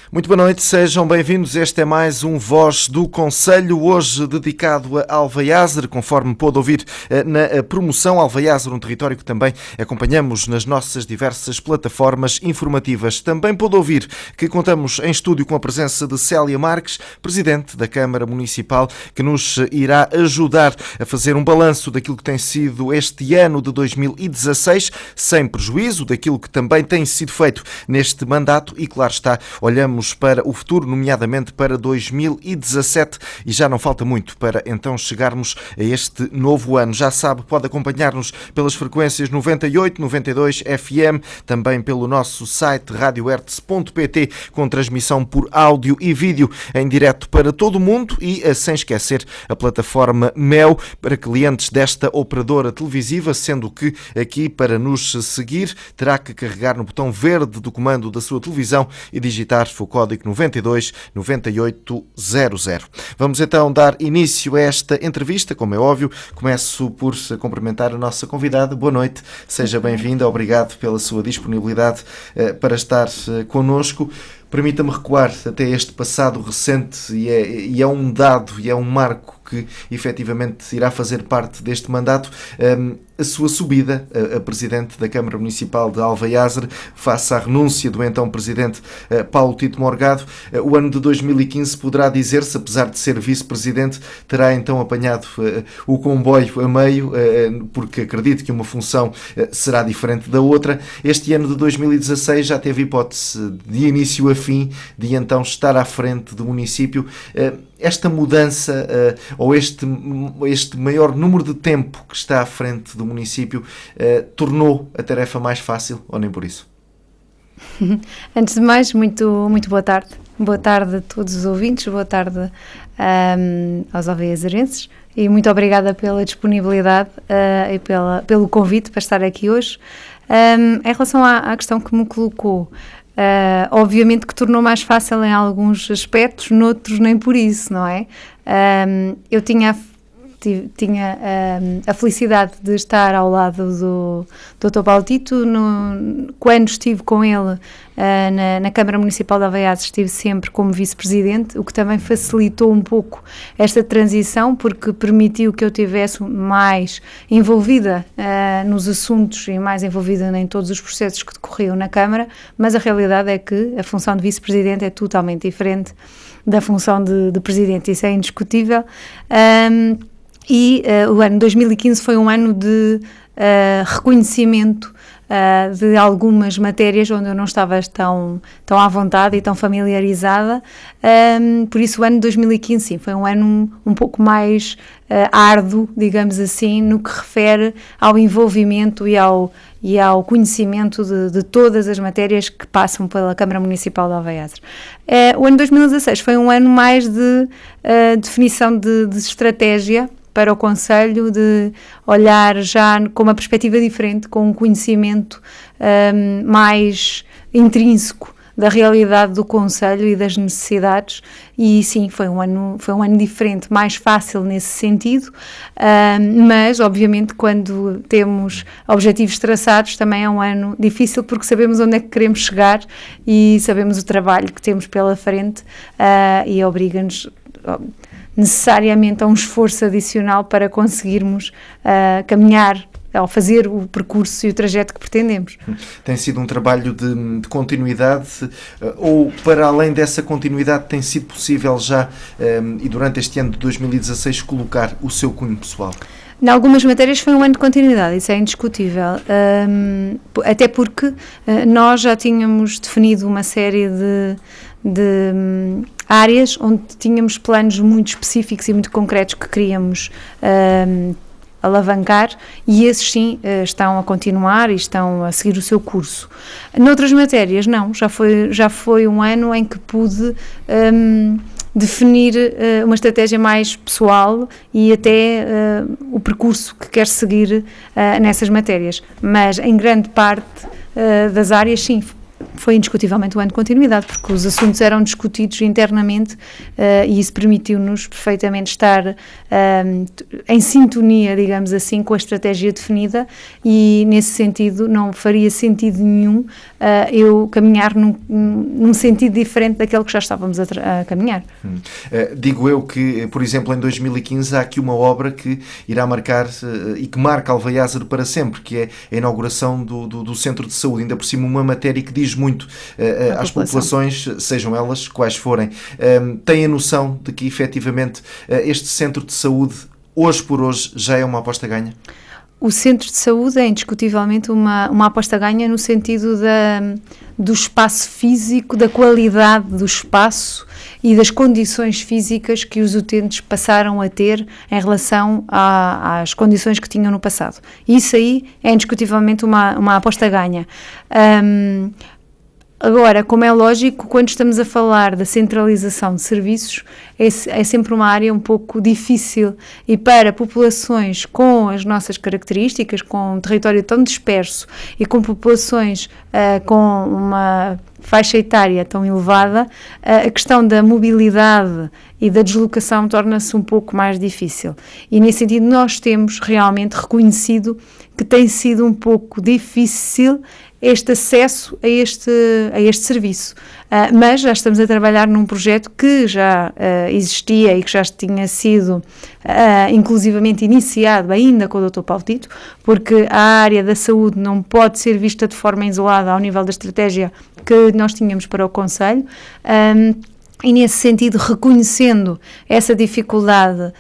Muito boa noite, sejam bem-vindos. Este é mais um Voz do Conselho, hoje dedicado a Alvaiazer, conforme pôde ouvir na promoção. Alvaiazer, um território que também acompanhamos nas nossas diversas plataformas informativas. Também pôde ouvir que contamos em estúdio com a presença de Célia Marques, Presidente da Câmara Municipal, que nos irá ajudar a fazer um balanço daquilo que tem sido este ano de 2016, sem prejuízo daquilo que também tem sido feito neste mandato e, claro está, olhamos para o futuro, nomeadamente para 2017, e já não falta muito para então chegarmos a este novo ano. Já sabe, pode acompanhar-nos pelas frequências 98, 92 FM, também pelo nosso site radiohertz.pt, com transmissão por áudio e vídeo em direto para todo o mundo, e sem esquecer a plataforma Mel para clientes desta operadora televisiva, sendo que aqui, para nos seguir, terá que carregar no botão verde do comando da sua televisão e digitar o código 92 9800. Vamos então dar início a esta entrevista, como é óbvio. Começo por cumprimentar a nossa convidada. Boa noite, seja bem-vinda, obrigado pela sua disponibilidade para estar connosco. Permita-me recuar até este passado recente e é um dado e é um marco que efetivamente irá fazer parte deste mandato, a sua subida a Presidente da Câmara Municipal de Alvaiazer, face à renúncia do então Presidente Paulo Tito Morgado. O ano de 2015 poderá dizer-se, apesar de ser Vice-Presidente, terá então apanhado o comboio a meio, porque acredito que uma função será diferente da outra. Este ano de 2016 já teve hipótese de início a fim de então estar à frente do município. Esta mudança ou este maior número de tempo que está à frente do município tornou a tarefa mais fácil, ou nem por isso? Antes de mais, muito boa tarde. Boa tarde a todos os ouvintes, boa tarde aos alvaiazerenses e muito obrigada pela disponibilidade e pelo convite para estar aqui hoje. Em relação à questão que me colocou, obviamente que tornou mais fácil em alguns aspectos, noutros nem por isso, não é? Eu tinha a felicidade de estar ao lado do Dr. Paulo Tito, quando estive com ele na Câmara Municipal de Alvaiazer, estive sempre como vice-presidente, o que também facilitou um pouco esta transição, porque permitiu que eu estivesse mais envolvida nos assuntos e mais envolvida em todos os processos que decorriam na Câmara, mas a realidade é que a função de vice-presidente é totalmente diferente da função de presidente, isso é indiscutível. O ano 2015 foi um ano de reconhecimento de algumas matérias onde eu não estava tão à vontade e tão familiarizada, por isso o ano de 2015 sim, foi um ano um pouco mais árduo, digamos assim, no que refere ao envolvimento e ao conhecimento de todas as matérias que passam pela Câmara Municipal de Alvaiazer. O ano 2016 foi um ano mais de definição de estratégia para o Conselho, de olhar já com uma perspectiva diferente, com um conhecimento mais intrínseco da realidade do Conselho e das necessidades, e sim, foi um ano diferente, mais fácil nesse sentido, mas obviamente quando temos objetivos traçados também é um ano difícil, porque sabemos onde é que queremos chegar e sabemos o trabalho que temos pela frente, e obriga-nos necessariamente a um esforço adicional para conseguirmos caminhar ao fazer o percurso e o trajeto que pretendemos. Tem sido um trabalho de continuidade, ou para além dessa continuidade tem sido possível já, e durante este ano de 2016, colocar o seu cunho pessoal? Em algumas matérias foi um ano de continuidade, isso é indiscutível, até porque nós já tínhamos definido uma série de áreas onde tínhamos planos muito específicos e muito concretos que queríamos alavancar, e esses sim estão a continuar e estão a seguir o seu curso. Noutras matérias não, já foi um ano em que pude definir uma estratégia mais pessoal e até o percurso que quer seguir nessas matérias, mas em grande parte das áreas sim, foi indiscutivelmente um ano de continuidade, porque os assuntos eram discutidos internamente e isso permitiu-nos perfeitamente estar em sintonia, digamos assim, com a estratégia definida, e nesse sentido não faria sentido nenhum eu caminhar num sentido diferente daquele que já estávamos a caminhar. Digo eu que, por exemplo, em 2015 há aqui uma obra que irá marcar e que marca Alvaiázere para sempre, que é a inauguração do Centro de Saúde, ainda por cima uma matéria que diz muito às populações, sejam elas quais forem. Têm a noção de que efetivamente este Centro de Saúde, hoje por hoje, já é uma aposta ganha? O Centro de Saúde é indiscutivelmente uma aposta ganha no sentido do espaço físico, da qualidade do espaço e das condições físicas que os utentes passaram a ter em relação às condições que tinham no passado. Isso aí é indiscutivelmente uma aposta ganha. Agora, como é lógico, quando estamos a falar da centralização de serviços, é sempre uma área um pouco difícil, e para populações com as nossas características, com um território tão disperso e com populações com uma faixa etária tão elevada, a questão da mobilidade e da deslocação torna-se um pouco mais difícil. E nesse sentido nós temos realmente reconhecido que tem sido um pouco difícil este acesso a este serviço. Mas já estamos a trabalhar num projeto que já existia e que já tinha sido inclusivamente iniciado ainda com o Dr. Paulo Tito, porque a área da saúde não pode ser vista de forma isolada ao nível da estratégia que nós tínhamos para o Conselho. E nesse sentido, reconhecendo essa dificuldade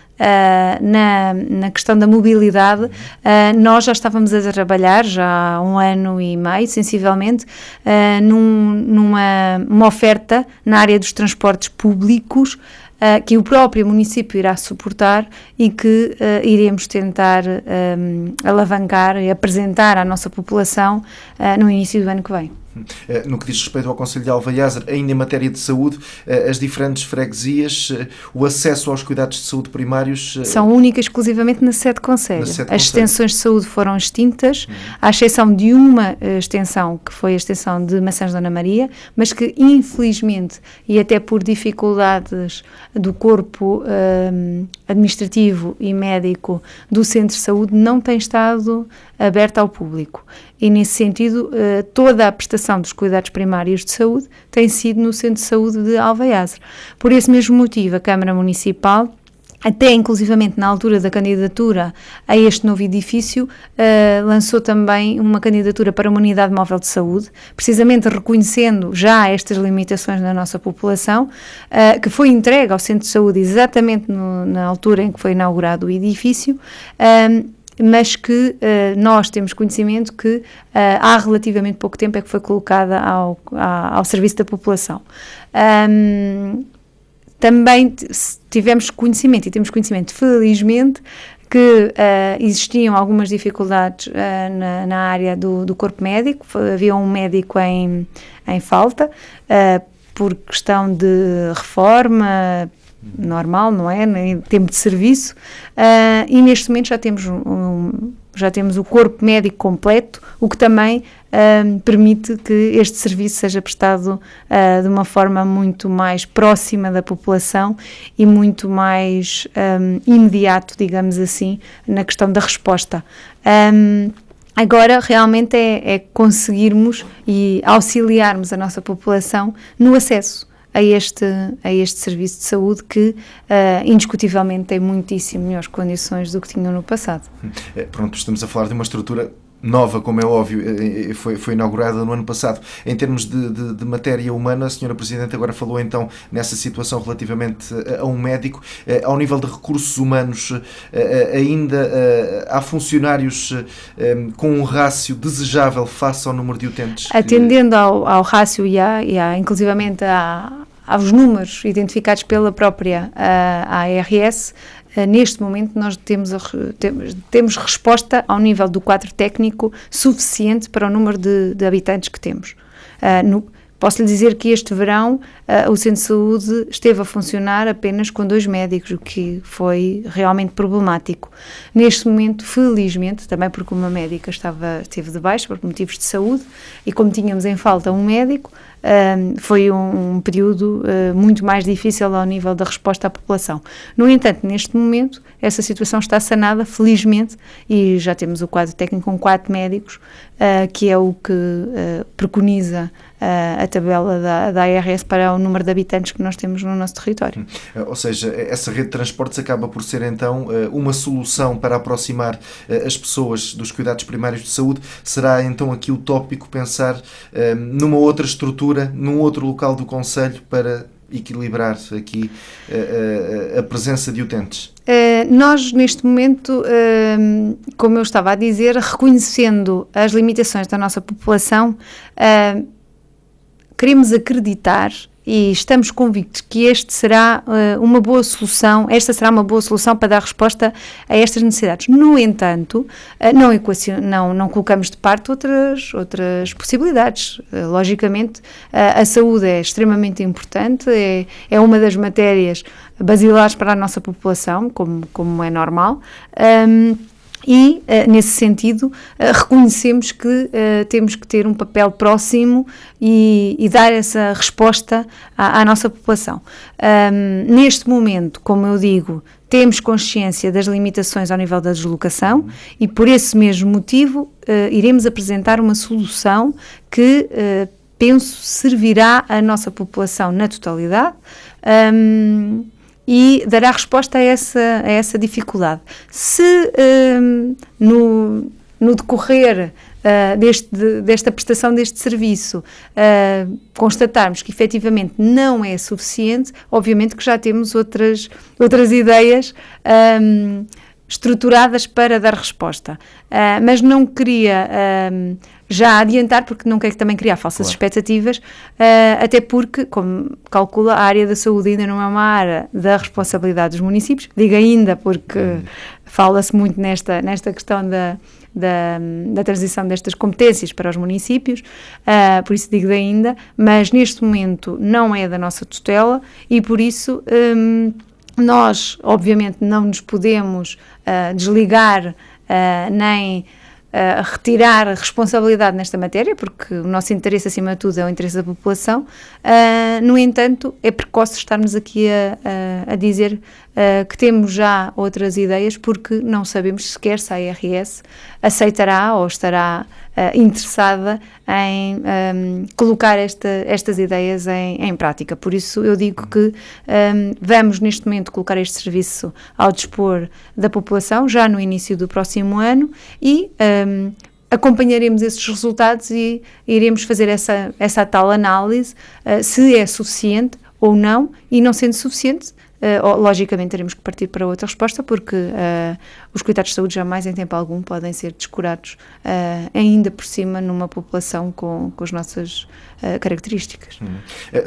na questão da mobilidade, nós já estávamos a trabalhar, já há 1 ano e meio, sensivelmente, numa oferta na área dos transportes públicos, que o próprio município irá suportar e que iremos tentar alavancar e apresentar à nossa população no início do ano que vem. No que diz respeito ao Concelho de Alvaiázere, ainda em matéria de saúde, as diferentes freguesias, o acesso aos cuidados de saúde primários... São únicas exclusivamente na sede Concelho. As extensões de saúde foram extintas, à exceção de uma extensão, que foi a extensão de Maçãs Dona Maria, mas que infelizmente, e até por dificuldades do corpo administrativo e médico do Centro de Saúde, não tem estado aberta ao público. E nesse sentido, toda a prestação dos cuidados primários de saúde tem sido no Centro de Saúde de Alvaiázere. Por esse mesmo motivo, a Câmara Municipal, até inclusivamente na altura da candidatura a este novo edifício, lançou também uma candidatura para uma unidade móvel de saúde, precisamente reconhecendo já estas limitações na nossa população, que foi entregue ao Centro de Saúde exatamente na altura em que foi inaugurado o edifício, mas que nós temos conhecimento que há relativamente pouco tempo é que foi colocada ao serviço da população. Também tivemos conhecimento, e temos conhecimento, felizmente, que existiam algumas dificuldades na área do corpo médico. Havia um médico em falta, por questão de reforma normal, não é? Em tempo de serviço, e neste momento já temos o corpo médico completo, o que também permite que este serviço seja prestado de uma forma muito mais próxima da população e muito mais imediato, digamos assim, na questão da resposta. Agora, realmente, é conseguirmos e auxiliarmos a nossa população no acesso a este serviço de saúde que, indiscutivelmente, tem muitíssimo melhores condições do que tinham no passado. Pronto, estamos a falar de uma estrutura nova, como é óbvio, foi inaugurada no ano passado. Em termos de matéria humana, a Sra. Presidente agora falou então nessa situação relativamente a um médico. Ao nível de recursos humanos, ainda há funcionários com um rácio desejável face ao número de utentes? Atendendo ao rácio e inclusivamente aos números identificados pela própria ARS, neste momento nós temos resposta ao nível do quadro técnico suficiente para o número de habitantes que temos. Posso lhe dizer que este verão o Centro de Saúde esteve a funcionar apenas com 2 médicos, o que foi realmente problemático. Neste momento, felizmente, também porque uma médica esteve de baixa por motivos de saúde, e como tínhamos em falta um médico, foi um período muito mais difícil ao nível da resposta à população. No entanto, neste momento, essa situação está sanada, felizmente, e já temos o quadro técnico com 4 médicos, que é o que preconiza a tabela da ARS para o número de habitantes que nós temos no nosso território. Ou seja, essa rede de transportes acaba por ser então uma solução para aproximar as pessoas dos cuidados primários de saúde. Será então aqui utópico pensar numa outra estrutura, num outro local do concelho para equilibrar aqui a presença de utentes? Nós, neste momento, como eu estava a dizer, reconhecendo as limitações da nossa população, queremos acreditar e estamos convictos que esta será uma boa solução para dar resposta a estas necessidades. No entanto, não colocamos de parte outras possibilidades. Logicamente, a saúde é extremamente importante, é uma das matérias basilares para a nossa população, como é normal. E, nesse sentido, reconhecemos que temos que ter um papel próximo e dar essa resposta à nossa população. Neste momento, como eu digo, temos consciência das limitações ao nível da deslocação e, por esse mesmo motivo, iremos apresentar uma solução que, penso, servirá à nossa população na totalidade, e dará resposta a essa dificuldade. Se no decorrer desta prestação deste serviço constatarmos que efetivamente não é suficiente, obviamente que já temos outras ideias estruturadas para dar resposta. Mas não queria já adiantar, porque não quero também criar falsas expectativas, até porque, como calcula, a área da saúde ainda não é uma área da responsabilidade dos municípios. Digo ainda porque fala-se muito nesta questão da transição destas competências para os municípios, por isso digo ainda, mas neste momento não é da nossa tutela e por isso nós, obviamente, não nos podemos desligar nem retirar a responsabilidade nesta matéria, porque o nosso interesse, acima de tudo, é o interesse da população. No entanto, é precoce estarmos aqui a dizer que temos já outras ideias, porque não sabemos sequer se a ARS aceitará ou estará interessada em colocar estas ideias em prática. Por isso eu digo que vamos neste momento colocar este serviço ao dispor da população já no início do próximo ano e acompanharemos esses resultados e iremos fazer essa tal análise se é suficiente ou não, e não sendo suficiente, logicamente teremos que partir para outra resposta, porque os cuidados de saúde jamais em tempo algum podem ser descurados, ainda por cima numa população com as nossas características.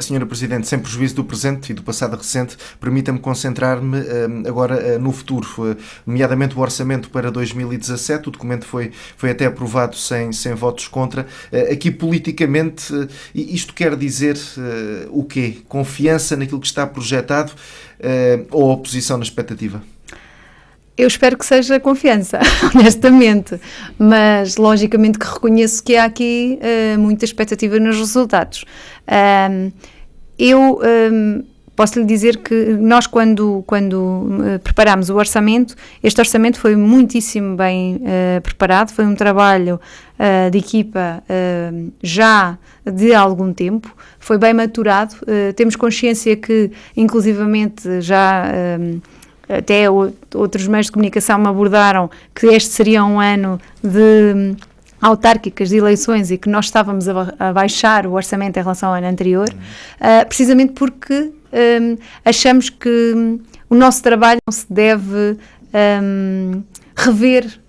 Senhora Presidente, sem prejuízo do presente e do passado recente, permita-me concentrar-me agora no futuro, nomeadamente o orçamento para 2017. O documento foi até aprovado sem votos contra. Aqui politicamente, isto quer dizer o quê? Confiança naquilo que está projetado ou oposição na expectativa? Eu espero que seja confiança, honestamente, mas logicamente que reconheço que há aqui muita expectativa nos resultados. Eu posso lhe dizer que nós, quando preparámos o orçamento, este orçamento foi muitíssimo bem preparado, foi um trabalho de equipa já de algum tempo, foi bem maturado, temos consciência que, inclusivamente, já até outros meios de comunicação me abordaram que este seria um ano de autárquicas, de eleições, e que nós estávamos a baixar o orçamento em relação ao ano anterior, precisamente porque achamos que o nosso trabalho não se deve rever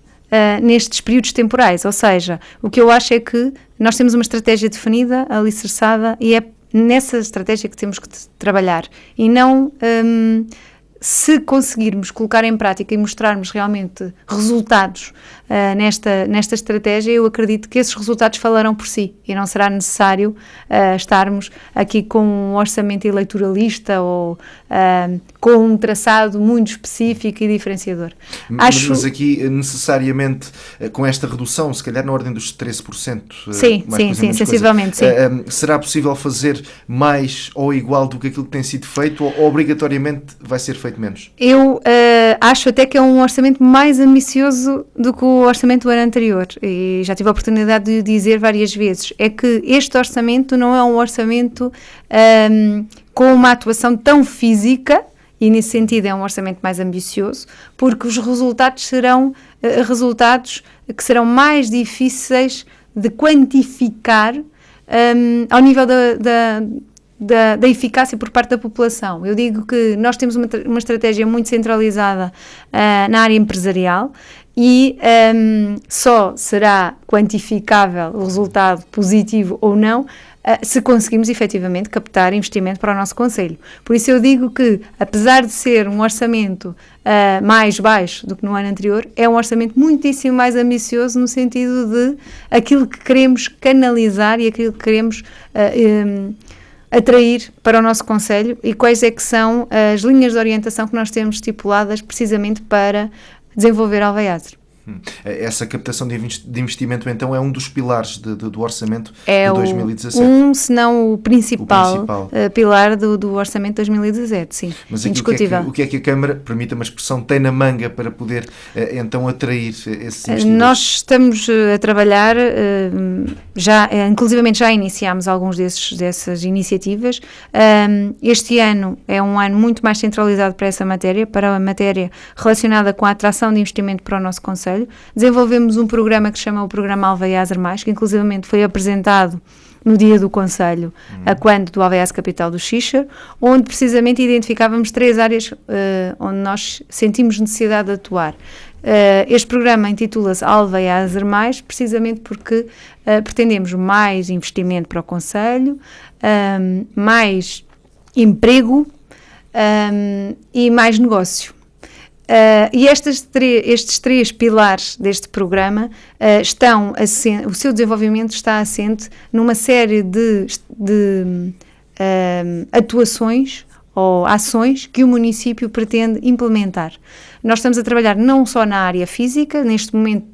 nestes períodos temporais, ou seja, o que eu acho é que nós temos uma estratégia definida, alicerçada, e é nessa estratégia que temos que trabalhar, e não se conseguirmos colocar em prática e mostrarmos realmente resultados nesta estratégia, eu acredito que esses resultados falarão por si e não será necessário estarmos aqui com um orçamento eleitoralista ou com um traçado muito específico e diferenciador. Mas aqui, necessariamente, com esta redução, se calhar na ordem dos 13%, sim, sensivelmente, sim. Será possível fazer mais ou igual do que aquilo que tem sido feito, ou obrigatoriamente vai ser feito menos? Eu acho até que é um orçamento mais ambicioso do que o orçamento do ano anterior, e já tive a oportunidade de dizer várias vezes, é que este orçamento não é um orçamento com uma atuação tão física, e nesse sentido é um orçamento mais ambicioso, porque os resultados serão resultados que serão mais difíceis de quantificar ao nível da eficácia por parte da população. Eu digo que nós temos uma estratégia muito centralizada na área empresarial e só será quantificável o resultado positivo ou não se conseguimos efetivamente captar investimento para o nosso concelho. Por isso eu digo que, apesar de ser um orçamento mais baixo do que no ano anterior, é um orçamento muitíssimo mais ambicioso no sentido de aquilo que queremos canalizar e aquilo que queremos atrair para o nosso concelho e quais é que são as linhas de orientação que nós temos estipuladas precisamente para desenvolver Alvaiazer. Essa captação de investimento, então, é um dos pilares do orçamento de 2017? Se não o principal pilar do orçamento de 2017, sim. Mas indiscutível. O que é que a Câmara, permita uma expressão, tem na manga para poder, então, atrair esses investidores? Nós estamos a trabalhar, inclusivamente já iniciámos alguns dessas iniciativas. Este ano é um ano muito mais centralizado para essa matéria, para a matéria relacionada com a atração de investimento para o nosso concelho. Desenvolvemos um programa que se chama o Programa Alvaiazer Mais, que inclusivamente foi apresentado no dia do Conselho, quando do Alvaiazer Capital do Xixer, onde precisamente identificávamos 3 áreas onde nós sentimos necessidade de atuar. Este programa intitula-se Alvaiazer Mais, precisamente porque pretendemos mais investimento para o Conselho, mais emprego e mais negócio. E estes 3 pilares deste programa o seu desenvolvimento está assente numa série de atuações ou ações que o município pretende implementar. Nós estamos a trabalhar não só na área física, neste momento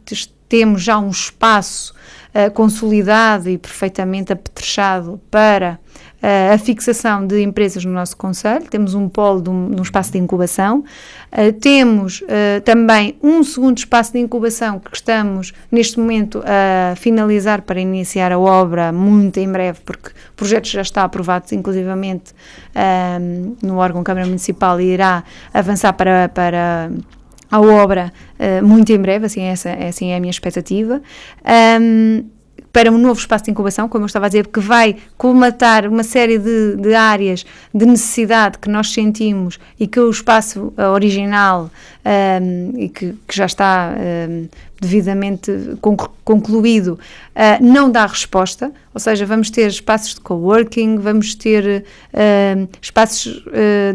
temos já um espaço consolidado e perfeitamente apetrechado para a fixação de empresas no nosso concelho. Temos um polo de um espaço de incubação, temos também um segundo espaço de incubação que estamos neste momento a finalizar para iniciar a obra muito em breve, porque o projeto já está aprovado inclusivamente no órgão Câmara Municipal e irá avançar para a obra muito em breve, assim é a minha expectativa. Para um novo espaço de incubação, como eu estava a dizer, que vai colmatar uma série de áreas de necessidade que nós sentimos e que o espaço original e que já está devidamente concluído não dá resposta, ou seja, vamos ter espaços de coworking, vamos ter espaços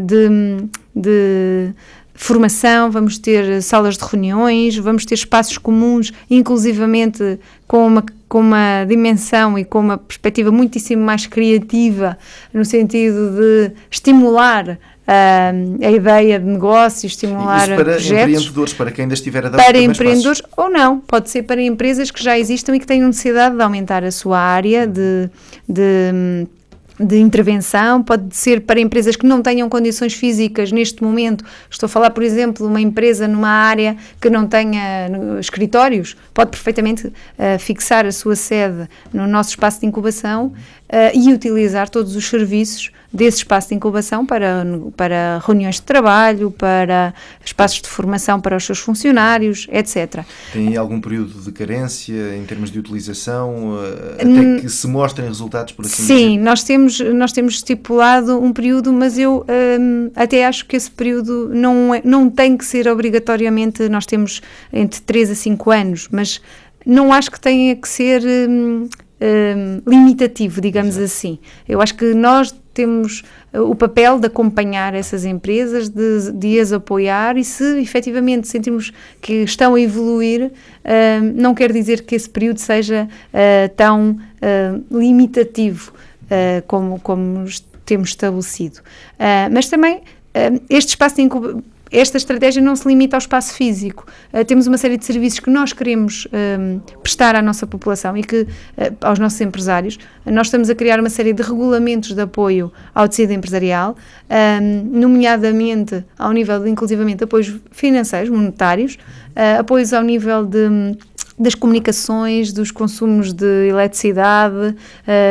de formação, vamos ter salas de reuniões, vamos ter espaços comuns, inclusivamente com uma dimensão e com uma perspectiva muitíssimo mais criativa, no sentido de estimular a ideia de negócio, estimular isso para projetos. Empreendedores, para quem ainda estiver a dar para empreendedores passos. Ou não, pode ser para empresas que já existam e que tenham necessidade de aumentar a sua área de intervenção, pode ser para empresas que não tenham condições físicas neste momento. Estou a falar, por exemplo, de uma empresa numa área que não tenha escritórios, pode perfeitamente fixar a sua sede no nosso espaço de incubação e utilizar todos os serviços desse espaço de incubação para reuniões de trabalho, para espaços de formação para os seus funcionários, etc. Tem algum período de carência em termos de utilização, até que se mostrem resultados, por assim dizer? Sim, nós temos estipulado um período, mas eu até acho que esse período não tem que ser obrigatoriamente, nós temos entre 3 a 5 anos, mas não acho que tenha que ser limitativo, digamos assim. Eu acho que nós temos o papel de acompanhar essas empresas, de as apoiar, e se efetivamente sentirmos que estão a evoluir, não quer dizer que esse período seja tão limitativo como temos estabelecido. Mas também este espaço de esta estratégia não se limita ao espaço físico. Temos uma série de serviços que nós queremos prestar à nossa população e que aos nossos empresários. Nós estamos a criar uma série de regulamentos de apoio ao tecido empresarial, nomeadamente ao nível de, inclusivamente, apoios financeiros, monetários, apoios ao nível das comunicações, dos consumos de eletricidade.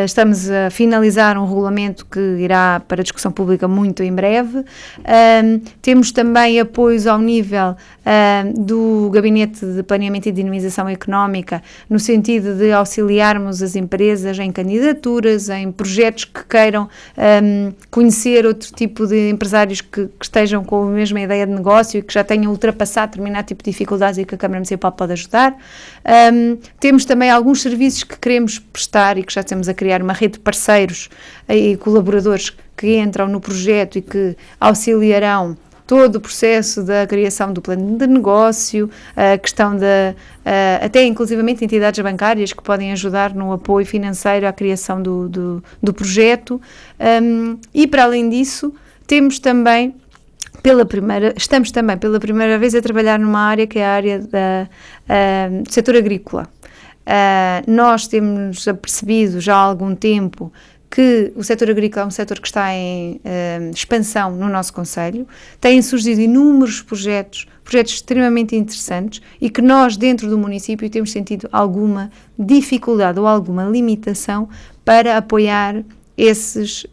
Estamos a finalizar um regulamento que irá para discussão pública muito em breve. Temos também apoios ao nível do Gabinete de Planeamento e Dinamização Económica, no sentido de auxiliarmos as empresas em candidaturas, em projetos que queiram conhecer outro tipo de empresários que estejam com a mesma ideia de negócio e que já tenham ultrapassado determinado tipo de dificuldades e que a Câmara Municipal pode ajudar. Temos também alguns serviços que queremos prestar e que já estamos a criar uma rede de parceiros e colaboradores que entram no projeto e que auxiliarão todo o processo da criação do plano de negócio, a questão até inclusivamente entidades bancárias que podem ajudar no apoio financeiro à criação do projeto, e para além disso temos também estamos também pela primeira vez a trabalhar numa área que é a área do setor agrícola. Nós temos apercebido já há algum tempo que o setor agrícola é um setor que está em expansão no nosso concelho. Têm surgido inúmeros projetos extremamente interessantes e que nós, dentro do município, temos sentido alguma dificuldade ou alguma limitação para apoiar esses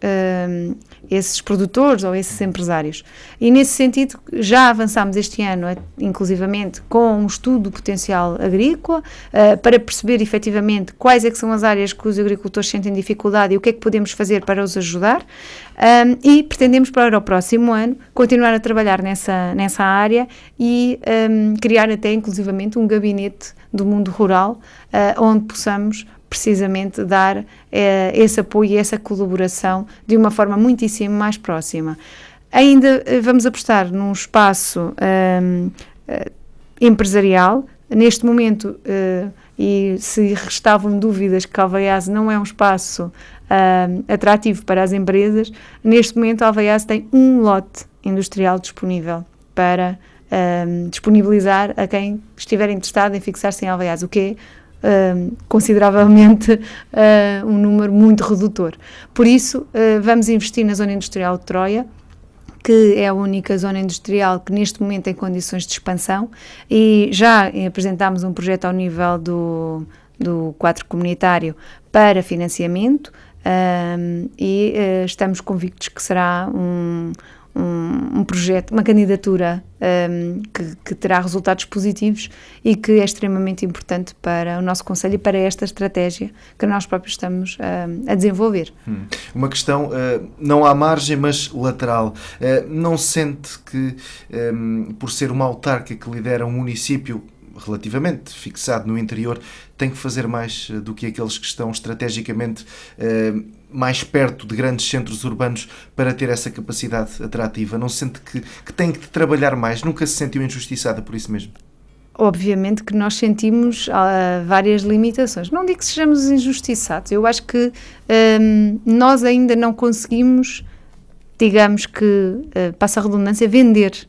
produtores ou esses empresários. E nesse sentido já avançámos este ano, inclusivamente, com um estudo do potencial agrícola, para perceber efetivamente quais é que são as áreas que os agricultores sentem dificuldade e o que é que podemos fazer para os ajudar, e pretendemos para o próximo ano continuar a trabalhar nessa área e criar até inclusivamente um gabinete do mundo rural, onde possamos precisamente dar esse apoio e essa colaboração de uma forma muitíssimo mais próxima. Ainda vamos apostar num espaço empresarial. Neste momento, e se restavam dúvidas que Alvaiase não é um espaço atrativo para as empresas, neste momento Alvaiase tem um lote industrial disponível para disponibilizar a quem estiver interessado em fixar-se em Alvaiase, o que é consideravelmente um número muito redutor. Por isso, vamos investir na zona industrial de Troia, que é a única zona industrial que neste momento tem condições de expansão, e já apresentámos um projeto ao nível do quadro comunitário para financiamento, e estamos convictos que será um projeto, uma candidatura que terá resultados positivos e que é extremamente importante para o nosso concelho e para esta estratégia que nós próprios estamos a desenvolver. Uma questão, não à margem, mas lateral. Não sente que, por ser uma autarca que lidera um município relativamente fixado no interior, tem que fazer mais do que aqueles que estão estrategicamente mais perto de grandes centros urbanos para ter essa capacidade atrativa? Não sente que tem que trabalhar mais? Nunca se sentiu injustiçada por isso mesmo? Obviamente que nós sentimos várias limitações. Não digo que sejamos injustiçados. Eu acho que nós ainda não conseguimos, digamos que, passa a redundância, vender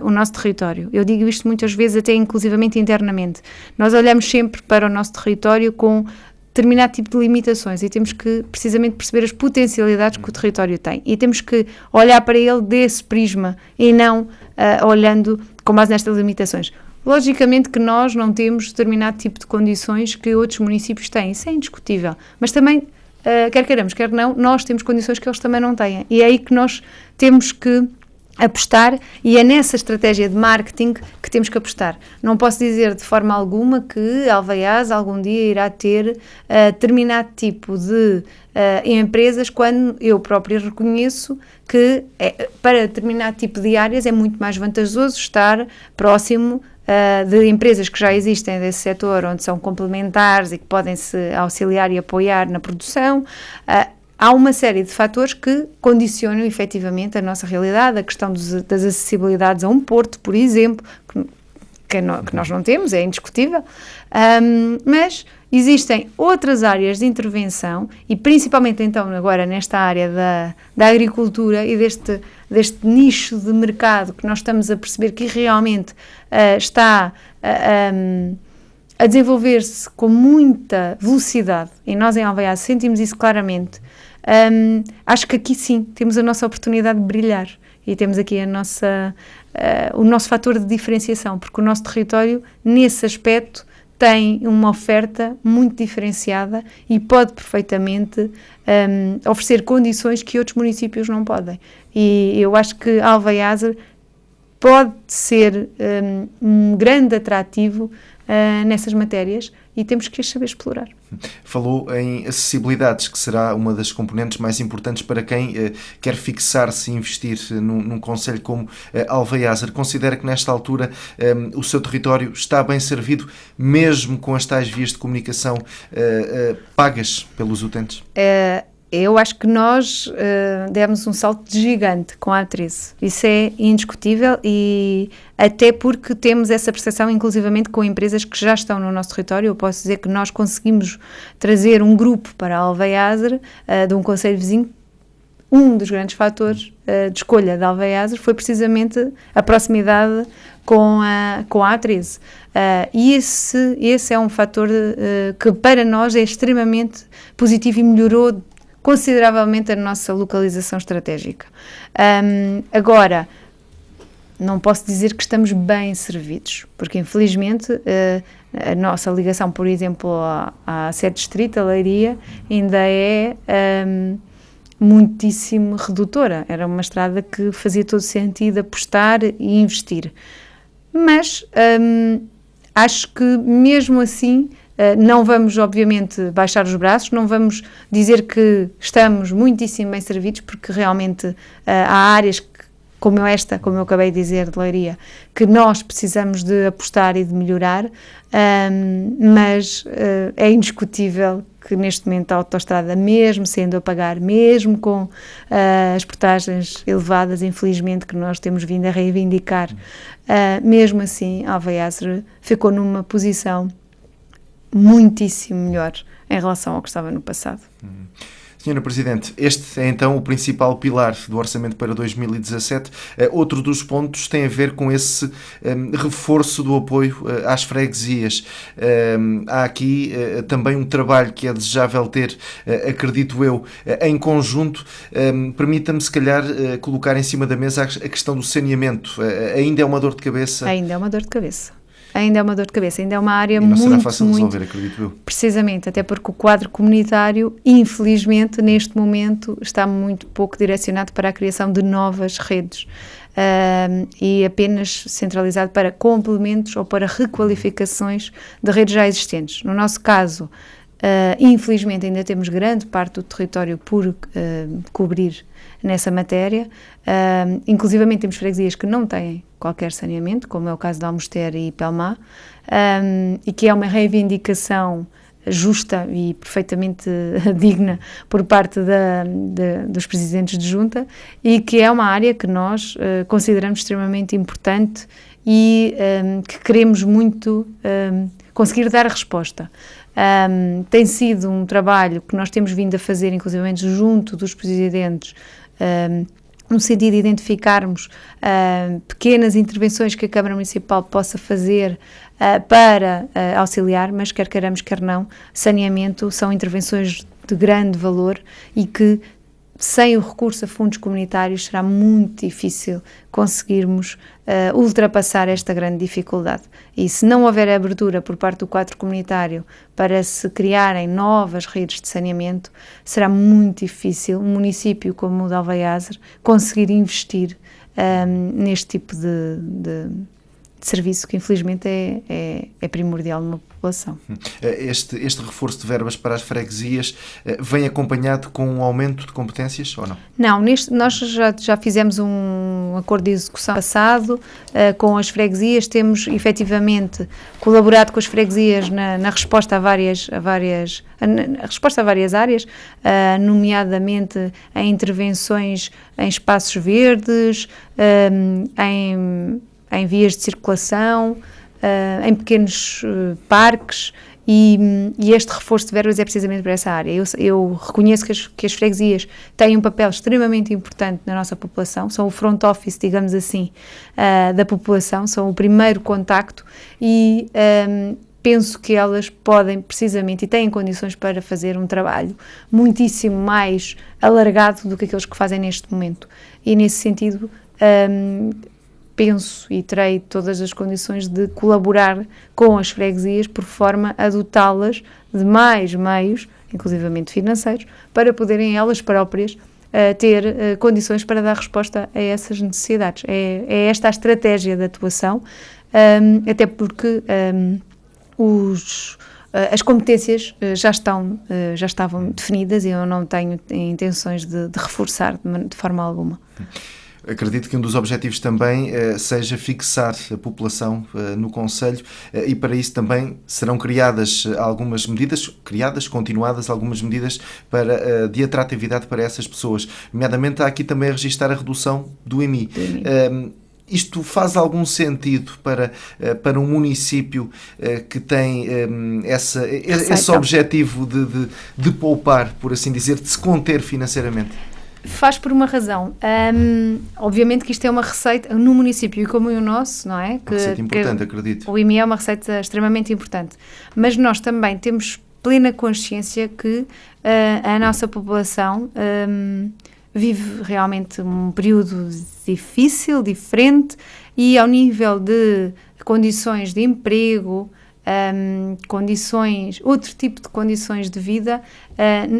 o nosso território. Eu digo isto muitas vezes, até inclusivamente internamente. Nós olhamos sempre para o nosso território com determinado tipo de limitações e temos que precisamente perceber as potencialidades que o território tem e temos que olhar para ele desse prisma e não olhando com base nestas limitações. Logicamente que nós não temos determinado tipo de condições que outros municípios têm, isso é indiscutível, mas também, quer queiramos, quer não, nós temos condições que eles também não têm e é aí que nós temos que apostar e é nessa estratégia de marketing que temos que apostar. Não posso dizer de forma alguma que Alvaiase algum dia irá ter determinado tipo de empresas quando eu própria reconheço que para determinado tipo de áreas é muito mais vantajoso estar próximo de empresas que já existem desse setor, onde são complementares e que podem se auxiliar e apoiar na produção. há uma série de fatores que condicionam efetivamente a nossa realidade, a questão das acessibilidades a um porto, por exemplo, que nós não temos, é indiscutível, mas existem outras áreas de intervenção e principalmente então agora nesta área da agricultura e deste nicho de mercado que nós estamos a perceber que realmente está a desenvolver-se com muita velocidade e nós em Alvaiaz sentimos isso claramente. Acho que aqui sim temos a nossa oportunidade de brilhar e temos aqui o nosso fator de diferenciação, porque o nosso território nesse aspecto tem uma oferta muito diferenciada e pode perfeitamente oferecer condições que outros municípios não podem. E eu acho que Alvaiaz pode ser um grande atrativo nessas matérias e temos que as saber explorar. Falou em acessibilidades, que será uma das componentes mais importantes para quem quer fixar-se e investir num concelho como Alvaiaz. Considera que nesta altura o seu território está bem servido, mesmo com as tais vias de comunicação pagas pelos utentes? Eu acho que nós demos um salto gigante com a A13. Isso é indiscutível e até porque temos essa percepção inclusivamente com empresas que já estão no nosso território. Eu posso dizer que nós conseguimos trazer um grupo para Alvaiaz de um concelho vizinho. Um dos grandes fatores de escolha de Alvaiaz foi precisamente a proximidade com a A13. E esse é um fator que para nós é extremamente positivo e melhorou consideravelmente a nossa localização estratégica. Agora, não posso dizer que estamos bem servidos, porque infelizmente a nossa ligação, por exemplo, à sede distrito, a Leiria, ainda é muitíssimo redutora. Era uma estrada que fazia todo sentido apostar e investir. Mas acho que mesmo assim não vamos, obviamente, baixar os braços, não vamos dizer que estamos muitíssimo bem servidos, porque realmente há áreas como eu acabei de dizer, de Leiria, que nós precisamos de apostar e de melhorar, mas é indiscutível que neste momento a autoestrada, mesmo sendo a pagar, mesmo com as portagens elevadas, infelizmente, que nós temos vindo a reivindicar, mesmo assim, Alvaiaz ficou numa posição muitíssimo melhor em relação ao que estava no passado. Senhora Presidente, este é então o principal pilar do orçamento para 2017. Outro dos pontos tem a ver com esse reforço do apoio às freguesias. Há aqui também um trabalho que é desejável ter, acredito eu, em conjunto. Permita-me, se calhar, colocar em cima da mesa a questão do saneamento. Ainda é uma dor de cabeça? Ainda é uma dor de cabeça. Ainda é uma área não muito, será fácil de resolver, acredito eu. Precisamente, até porque o quadro comunitário, infelizmente, neste momento, está muito pouco direcionado para a criação de novas redes e apenas centralizado para complementos ou para requalificações de redes já existentes. No nosso caso, infelizmente, ainda temos grande parte do território por cobrir nessa matéria, inclusivamente temos freguesias que não têm qualquer saneamento, como é o caso de Almoster e Pelmá, e que é uma reivindicação justa e perfeitamente digna por parte dos presidentes de junta e que é uma área que nós consideramos extremamente importante e que queremos muito conseguir dar a resposta. Tem sido um trabalho que nós temos vindo a fazer, inclusivamente junto dos presidentes, no sentido de identificarmos pequenas intervenções que a Câmara Municipal possa fazer para auxiliar, mas quer queiramos, quer não, saneamento são intervenções de grande valor e que sem o recurso a fundos comunitários será muito difícil conseguirmos ultrapassar esta grande dificuldade. E se não houver abertura por parte do quadro comunitário para se criarem novas redes de saneamento, será muito difícil um município como o de Alvaiaz conseguir investir neste tipo serviço que infelizmente é primordial numa população. Este reforço de verbas para as freguesias vem acompanhado com um aumento de competências ou não? Não, nós já fizemos um acordo de execução passado com as freguesias, temos efetivamente colaborado com as freguesias na resposta a várias áreas, nomeadamente em intervenções em espaços verdes, em vias de circulação, em pequenos parques, e este reforço de verbas é precisamente para essa área. Eu reconheço que as freguesias têm um papel extremamente importante na nossa população, são o front office, digamos assim, da população, são o primeiro contacto, e penso que elas podem precisamente e têm condições para fazer um trabalho muitíssimo mais alargado do que aqueles que fazem neste momento. E nesse sentido, penso e terei todas as condições de colaborar com as freguesias por forma a dotá-las de mais meios, inclusivamente financeiros, para poderem elas próprias ter condições para dar resposta a essas necessidades. É esta a estratégia de atuação, até porque as competências já estavam definidas e eu não tenho intenções de reforçar de forma alguma. Acredito que um dos objetivos também seja fixar a população no concelho, e para isso também serão continuadas algumas medidas de atratividade para essas pessoas. Nomeadamente, há aqui também a registar a redução do IMI. Isto faz algum sentido para um município que tem esse objetivo de poupar, por assim dizer, de se conter financeiramente? Faz por uma razão. Obviamente que isto é uma receita num município como o nosso, não é? Uma receita importante, acredito. O IMI é uma receita extremamente importante. Mas nós também temos plena consciência que a nossa população vive realmente um período difícil, diferente, e ao nível de condições de emprego, outro tipo de condições de vida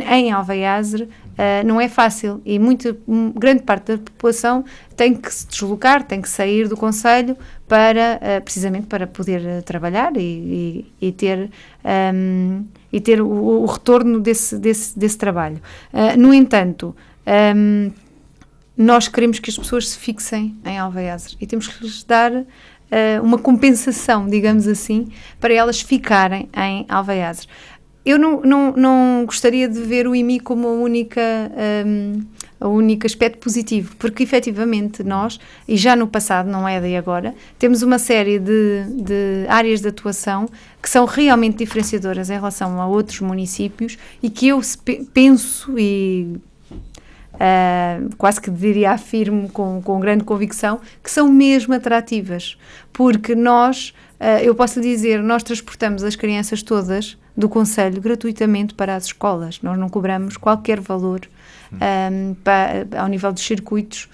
em Alvaiazer não é fácil, e grande parte da população tem que se deslocar, tem que sair do concelho precisamente para poder trabalhar e ter o retorno desse trabalho. No entanto, nós queremos que as pessoas se fixem em Alvaiazer e temos que lhes dar uma compensação, digamos assim, para elas ficarem em Alvaiazer. Eu não gostaria de ver o IMI como o único aspecto positivo, porque efetivamente nós, e já no passado, não é de agora, temos uma série de áreas de atuação que são realmente diferenciadoras em relação a outros municípios e que eu penso e quase que diria, afirmo com grande convicção, que são mesmo atrativas, porque eu posso lhe dizer, nós transportamos as crianças todas do concelho gratuitamente para as escolas, nós não cobramos qualquer valor ao nível dos circuitos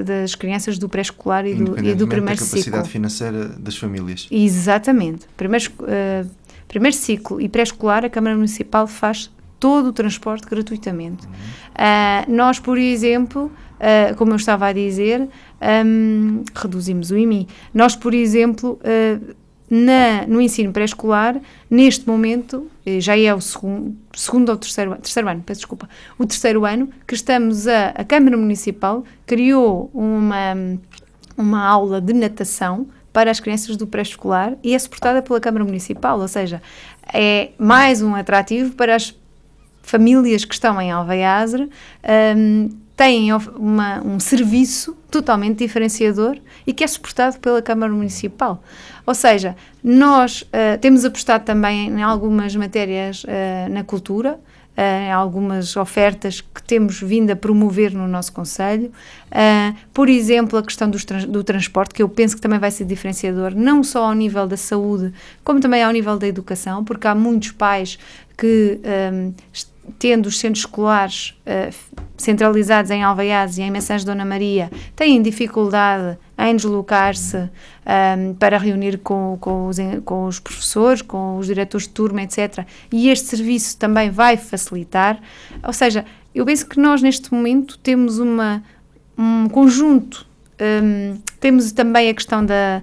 das crianças do pré-escolar e do primeiro ciclo. Da capacidade financeira das famílias. Exatamente. Primeiro ciclo e pré-escolar, a Câmara Municipal faz todo o transporte gratuitamente. Nós, por exemplo, como eu estava a dizer, reduzimos o IMI. Nós, por exemplo, no ensino pré-escolar, neste momento, já é o segundo ou terceiro ano, peço desculpa, o terceiro ano, que a Câmara Municipal criou uma aula de natação para as crianças do pré-escolar e é suportada pela Câmara Municipal, ou seja, é mais um atrativo para as famílias que estão em Alvaiazer, têm um serviço totalmente diferenciador e que é suportado pela Câmara Municipal. Ou seja, nós temos apostado também em algumas matérias na cultura, em algumas ofertas que temos vindo a promover no nosso concelho. Por exemplo, a questão do transporte, que eu penso que também vai ser diferenciador, não só ao nível da saúde, como também ao nível da educação, porque há muitos pais que, tendo os centros escolares centralizados em Alvaiazer e em Messães de Dona Maria, têm dificuldade em deslocar-se para reunir com os professores, com os diretores de turma, etc. E este serviço também vai facilitar. Ou seja, eu penso que nós neste momento temos um conjunto Temos também a questão da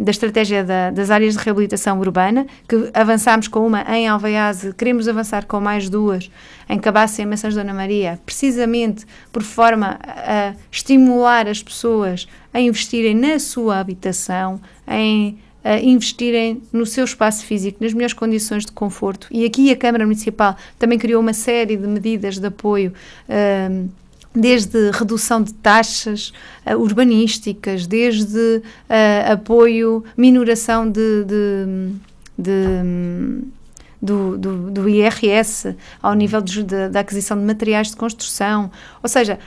estratégia das áreas de reabilitação urbana, que avançámos com uma em Alvaiaze, queremos avançar com mais 2 em Cabaça e em Maçãs de Dona Maria, precisamente por forma a estimular as pessoas a investirem na sua habitação, a investirem no seu espaço físico, nas melhores condições de conforto. E aqui a Câmara Municipal também criou uma série de medidas de apoio, desde redução de taxas urbanísticas, desde apoio, minoração do IRS ao nível da aquisição de materiais de construção. Ou seja,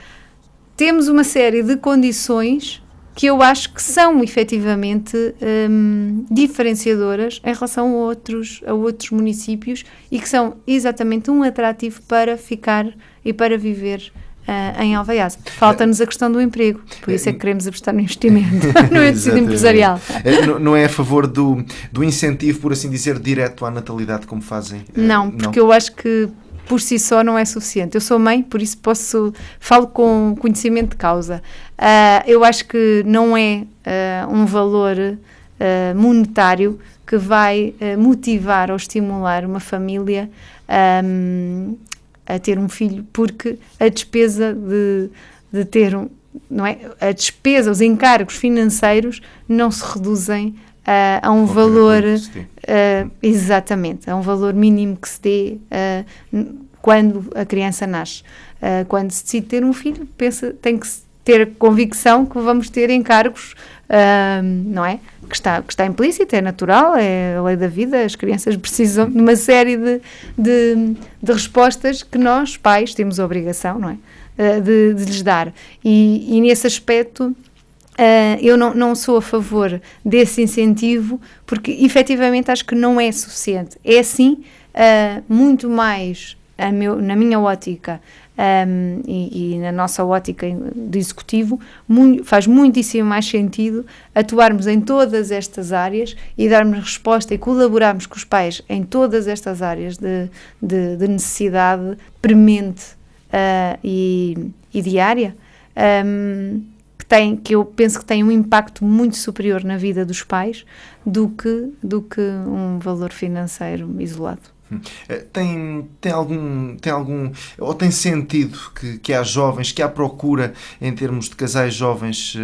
temos uma série de condições que eu acho que são efetivamente diferenciadoras em relação a outros municípios e que são exatamente um atrativo para ficar e para viver em Alvaiaze. Falta-nos a questão do emprego, por isso é que queremos apostar no investimento, no tecido empresarial. Não é a favor do incentivo, por assim dizer, direto à natalidade, como fazem? Não, porque eu acho que por si só não é suficiente. Eu sou mãe, por isso falo com conhecimento de causa. Eu acho que não é um valor monetário que vai motivar ou estimular uma família a ter um filho, porque a despesa de ter não é? A despesa, os encargos financeiros não se reduzem a um valor, exatamente, a um valor mínimo que se dê quando a criança nasce. Quando se decide ter um filho, tem que ter a convicção que vamos ter encargos, não é? Que está implícito, é natural, é a lei da vida, as crianças precisam de uma série de respostas que nós, pais, temos a obrigação, não é? De lhes dar. E nesse aspecto, eu não sou a favor desse incentivo, porque efetivamente acho que não é suficiente. É sim muito mais, na minha ótica e na nossa ótica de executivo, faz muitíssimo mais sentido atuarmos em todas estas áreas e darmos resposta e colaborarmos com os pais em todas estas áreas de necessidade premente e diária, que eu penso que tem um impacto muito superior na vida dos pais do que um valor financeiro isolado. Tem algum ou tem sentido que há jovens, que há procura em termos de casais jovens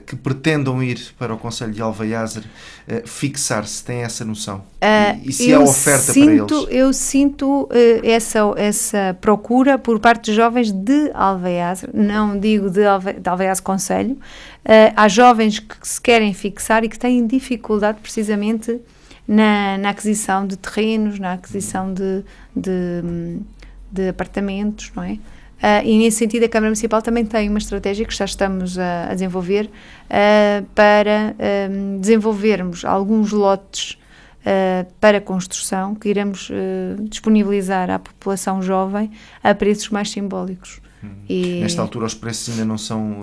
que pretendam ir para o concelho de Alvaiaze fixar-se? Tem essa noção? E se há oferta para eles? Eu sinto essa procura por parte de jovens de Alvaiaze, não digo de Alvaiaze Concelho. Há jovens que se querem fixar e que têm dificuldade precisamente na aquisição de terrenos, na aquisição de apartamentos, não é? E nesse sentido a Câmara Municipal também tem uma estratégia que já estamos a desenvolver para desenvolvermos alguns lotes para construção que iremos disponibilizar à população jovem a preços mais simbólicos. E nesta altura os preços ainda não são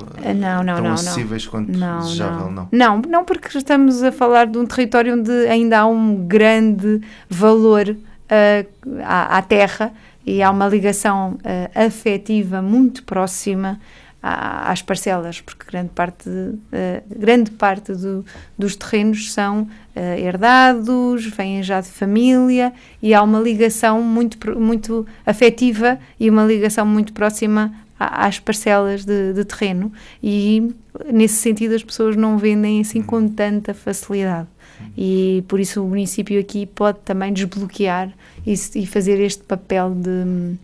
tão acessíveis quanto desejável, não? Não, porque estamos a falar de um território onde ainda há um grande valor à terra e há uma ligação afetiva muito próxima às parcelas, porque grande parte dos terrenos são herdados, vêm já de família e há uma ligação muito afetiva e uma ligação muito próxima às parcelas de terreno, e nesse sentido as pessoas não vendem assim com tanta facilidade, e por isso o município aqui pode também desbloquear e fazer este papel de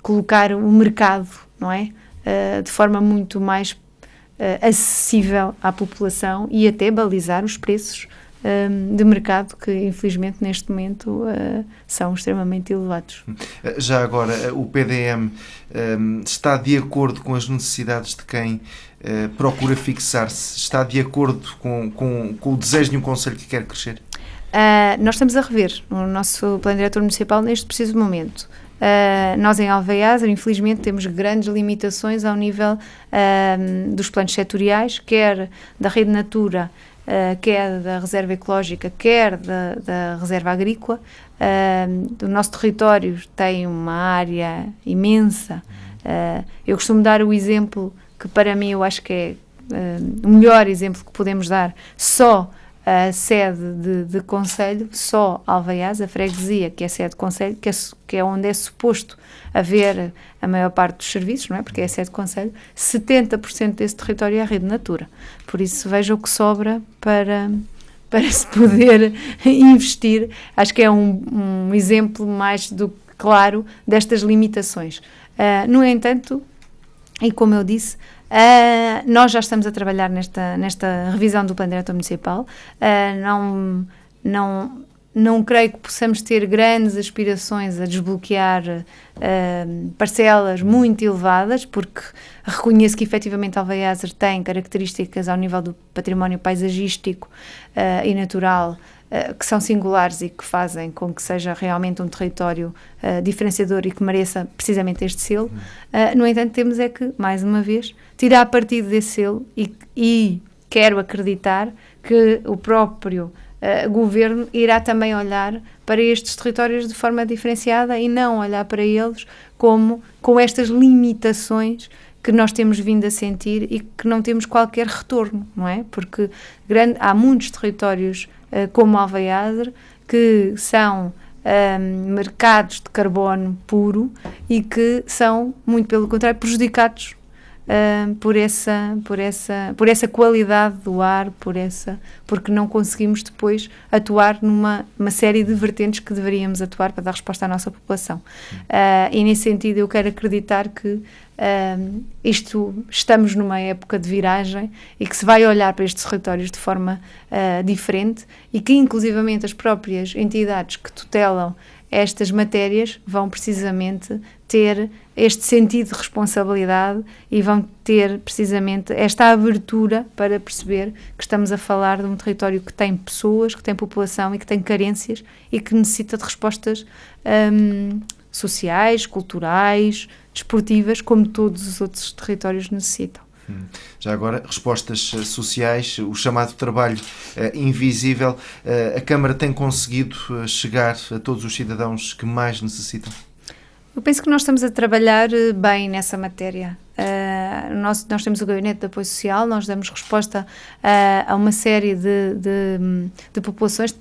colocar o mercado, não é? De forma muito mais acessível à população e até balizar os preços de mercado que infelizmente neste momento são extremamente elevados. Já agora, o PDM está de acordo com as necessidades de quem procura fixar-se? Está de acordo com o desejo de um concelho que quer crescer? Nós estamos a rever o nosso plano diretor municipal neste preciso momento. Nós em Alvaiaze, infelizmente, temos grandes limitações ao nível dos planos setoriais, quer da Rede Natura, quer da Reserva Ecológica, quer da Reserva Agrícola. O nosso território tem uma área imensa. Eu costumo dar o exemplo que para mim eu acho que é o melhor exemplo que podemos dar, só a sede de concelho, só Alvaiaz, a freguesia, que é a sede de concelho, que é onde é suposto haver a maior parte dos serviços, não é? Porque é a sede de concelho, 70% desse território é a rede Natura. Por isso, veja o que sobra para se poder investir. Acho que é um exemplo mais do que claro destas limitações. No entanto, e como eu disse, nós já estamos a trabalhar nesta revisão do Plano Diretor Municipal. Não creio que possamos ter grandes aspirações a desbloquear parcelas muito elevadas, porque reconheço que efetivamente Alvaiaz tem características ao nível do património paisagístico e natural que são singulares e que fazem com que seja realmente um território diferenciador e que mereça precisamente este selo. No entanto, temos é que, mais uma vez, tirar partido desse selo e quero acreditar que o próprio governo irá também olhar para estes territórios de forma diferenciada e não olhar para eles como com estas limitações que nós temos vindo a sentir e que não temos qualquer retorno, não é? Porque há muitos territórios como Alvaiaz que são mercados de carbono puro e que são, muito pelo contrário, prejudicados por essa qualidade do ar, porque não conseguimos depois atuar numa série de vertentes que deveríamos atuar para dar resposta à nossa população. E nesse sentido eu quero acreditar que estamos numa época de viragem e que se vai olhar para estes territórios de forma diferente e que inclusivamente as próprias entidades que tutelam estas matérias vão precisamente ter este sentido de responsabilidade e vão ter precisamente esta abertura para perceber que estamos a falar de um território que tem pessoas, que tem população e que tem carências e que necessita de respostas sociais, culturais, desportivas, como todos os outros territórios necessitam. Já agora, respostas sociais, o chamado trabalho invisível, a Câmara tem conseguido chegar a todos os cidadãos que mais necessitam? Eu penso que nós estamos a trabalhar bem nessa matéria. Nós temos o Gabinete de Apoio Social, nós damos resposta a uma série de populações,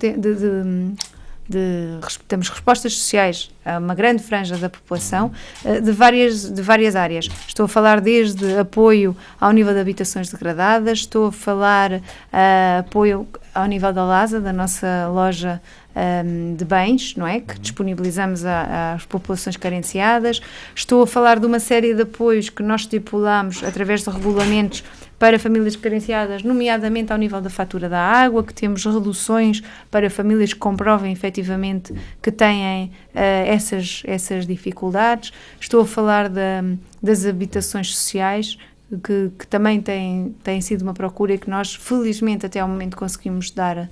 temos respostas sociais a uma grande franja da população de várias áreas. Estou a falar desde apoio ao nível de habitações degradadas, estou a falar apoio ao nível da LASA, da nossa loja de bens, não é? Que disponibilizamos às populações carenciadas. Estou a falar de uma série de apoios que nós estipulamos através de regulamentos para famílias carenciadas, nomeadamente ao nível da fatura da água, que temos reduções para famílias que comprovem efetivamente que têm essas dificuldades. Estou a falar das habitações sociais, que também tem sido uma procura e que nós, felizmente, até ao momento conseguimos dar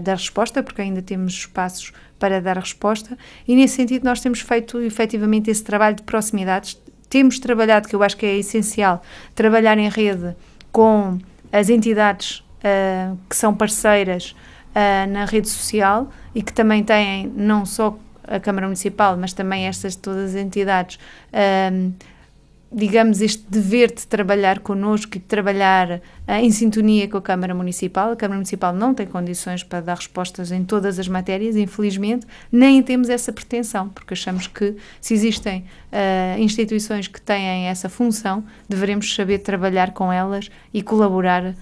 resposta, porque ainda temos espaços para dar resposta, e nesse sentido nós temos feito efetivamente esse trabalho de proximidades. Temos trabalhado, que eu acho que é essencial, trabalhar em rede com as entidades que são parceiras na rede social e que também têm, não só a Câmara Municipal, mas também estas todas as entidades, digamos, este dever de trabalhar connosco e de trabalhar em sintonia com a Câmara Municipal. A Câmara Municipal não tem condições para dar respostas em todas as matérias, infelizmente, nem temos essa pretensão, porque achamos que se existem instituições que têm essa função, devemos saber trabalhar com elas e colaborar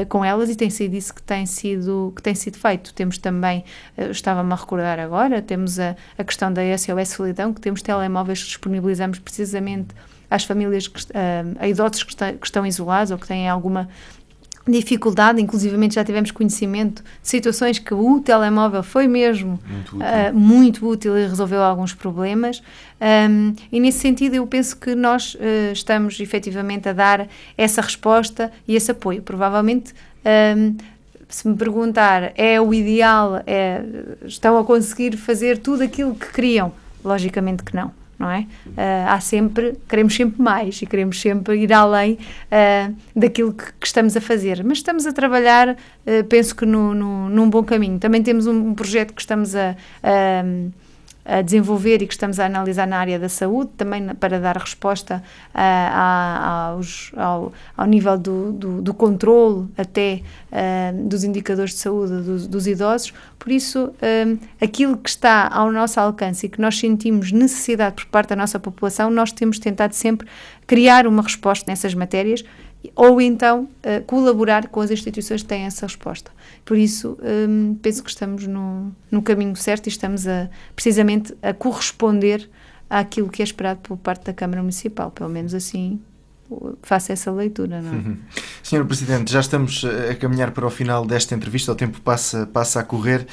com elas, e tem sido isso que tem sido feito. Temos também, estava-me a recordar agora, temos a questão da SOS Solidão, que temos telemóveis que disponibilizamos precisamente às famílias, a idosos que estão isolados ou que têm alguma dificuldade. Inclusivamente já tivemos conhecimento de situações que o telemóvel foi mesmo muito útil e resolveu alguns problemas, e nesse sentido eu penso que nós estamos efetivamente a dar essa resposta e esse apoio. Provavelmente, se me perguntar, é o ideal, estão a conseguir fazer tudo aquilo que queriam? Logicamente que não. Não é? Queremos sempre mais e queremos sempre ir além daquilo que estamos a fazer, mas estamos a trabalhar, penso que num bom caminho. Também temos um projeto que estamos a desenvolver e que estamos a analisar na área da saúde, também para dar resposta ao nível do controle até dos indicadores de saúde dos idosos. Por isso, aquilo que está ao nosso alcance e que nós sentimos necessidade por parte da nossa população, nós temos tentado sempre criar uma resposta nessas matérias, ou então colaborar com as instituições que têm essa resposta. Por isso, penso que estamos no caminho certo e estamos precisamente a corresponder àquilo que é esperado por parte da Câmara Municipal, pelo menos assim faço essa leitura, não é? Senhor Presidente, já estamos a caminhar para o final desta entrevista, o tempo passa a correr.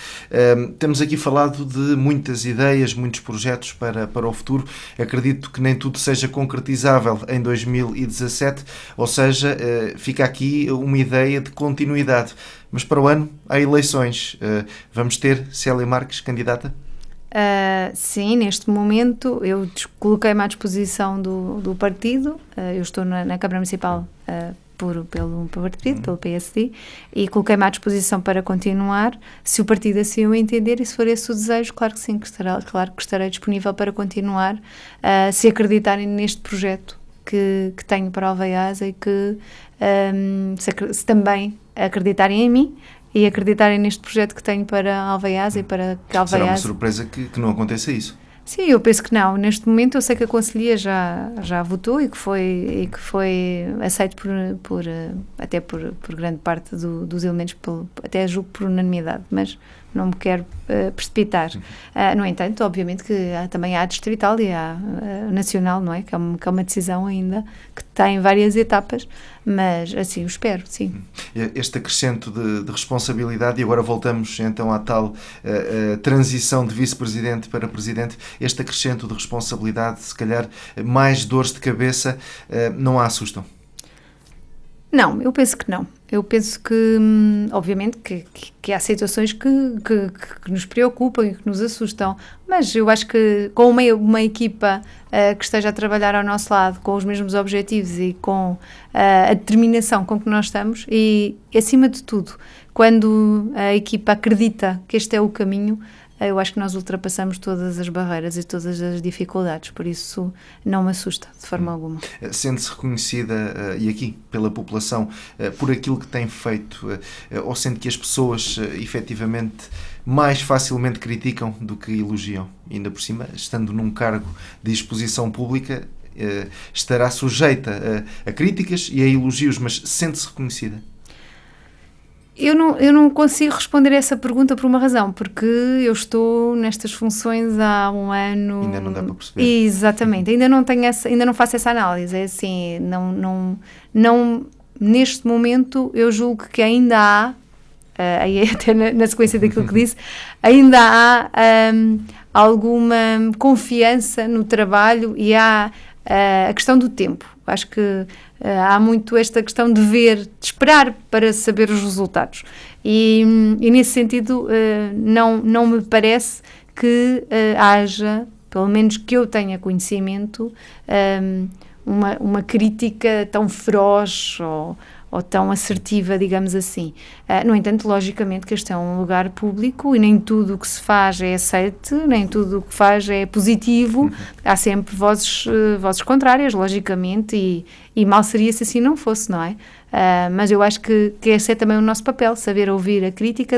Temos aqui falado de muitas ideias, muitos projetos para o futuro. Acredito que nem tudo seja concretizável em 2017, ou seja, fica aqui uma ideia de continuidade. Mas para o ano há eleições. Vamos ter Célia Marques candidata? Sim, neste momento eu coloquei-me à disposição do partido, eu estou na Câmara Municipal pelo partido, pelo PSD, e coloquei-me à disposição para continuar, se o partido assim o entender e se for esse o desejo, claro que sim, claro que estarei disponível para continuar, se acreditarem neste projeto que tenho para Alvaiasa e que se também acreditarem em mim e acreditarem neste projeto que tenho para Alvaiasa e para que Alvaiasa... Será uma surpresa que não aconteça isso? Sim, eu penso que não. Neste momento eu sei que a Conselhia já votou e que foi aceito até por grande parte dos elementos, até julgo por unanimidade, mas não me quero precipitar. No entanto, obviamente que também há a distrital e há a nacional, não é? Que é uma decisão ainda que tem várias etapas, mas assim o espero, sim. Este acrescento de responsabilidade, e agora voltamos então à tal transição de vice-presidente para presidente, este acrescento de responsabilidade, se calhar mais dores de cabeça, não a assustam? Não, eu penso que não. Eu penso que, obviamente, que há situações que nos preocupam e que nos assustam, mas eu acho que com uma equipa que esteja a trabalhar ao nosso lado, com os mesmos objetivos e com a determinação com que nós estamos, e acima de tudo, quando a equipa acredita que este é o caminho, eu acho que nós ultrapassamos todas as barreiras e todas as dificuldades, por isso não me assusta de forma alguma. Sente-se reconhecida, e aqui pela população, por aquilo que tem feito, ou sente que as pessoas efetivamente mais facilmente criticam do que elogiam? E ainda por cima, estando num cargo de exposição pública, estará sujeita a críticas e a elogios, mas sente-se reconhecida? Eu não consigo responder a essa pergunta por uma razão, porque eu estou nestas funções há um ano... Ainda não dá para perceber. Exatamente, ainda não faço essa análise, é assim, não, neste momento eu julgo que ainda há, aí até na sequência daquilo que disse, ainda há alguma confiança no trabalho e há a questão do tempo. Acho que há muito esta questão de esperar para saber os resultados. E nesse sentido, não me parece que haja, pelo menos que eu tenha conhecimento, uma crítica tão feroz ou tão assertiva, digamos assim. No entanto, logicamente que este é um lugar público e nem tudo o que se faz é aceite, nem tudo o que faz é positivo. Há sempre vozes contrárias, logicamente, e mal seria se assim não fosse, não é? Mas eu acho que esse é também o nosso papel, saber ouvir a crítica.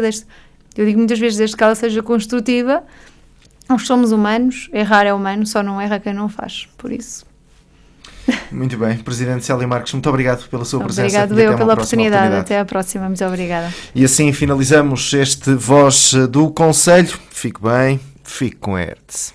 Eu digo muitas vezes, desde que ela seja construtiva. Nós somos humanos, errar é humano, só não erra quem não faz, por isso. Muito bem, Presidente Célia Marques, muito obrigado pela sua presença. Obrigado eu pela oportunidade. Até à próxima, muito obrigada. E assim finalizamos este Voz do Conselho. Fique bem, fique com a Hertz.